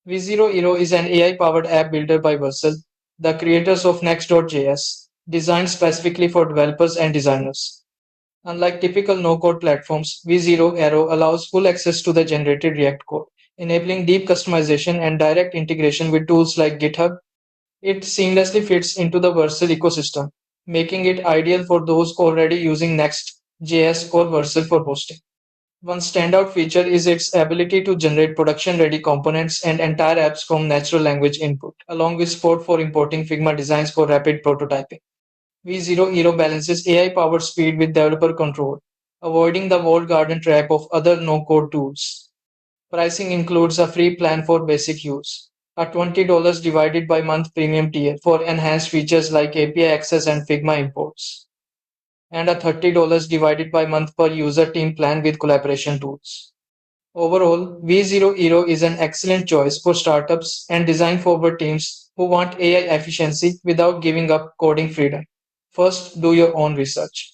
V0 is an AI-powered app builder by Vercel, the creators of Next.js, designed specifically for developers and designers. Unlike typical no-code platforms, V0 allows full access to the generated React code, enabling deep customization and direct integration with tools like GitHub. It seamlessly fits into the Vercel ecosystem, making it ideal for those already using Next.js or Vercel for hosting. One standout feature is its ability to generate production-ready components and entire apps from natural language input, along with support for importing Figma designs for rapid prototyping. V0 balances AI-powered speed with developer control, avoiding the walled garden trap of other no-code tools. Pricing includes a free plan for basic use, a $20 divided by month premium tier for enhanced features like API access and Figma imports, and a $30 divided by month per user team plan with collaboration tools. Overall, V0 is an excellent choice for startups and design forward teams who want AI efficiency without giving up coding freedom. First, do your own research.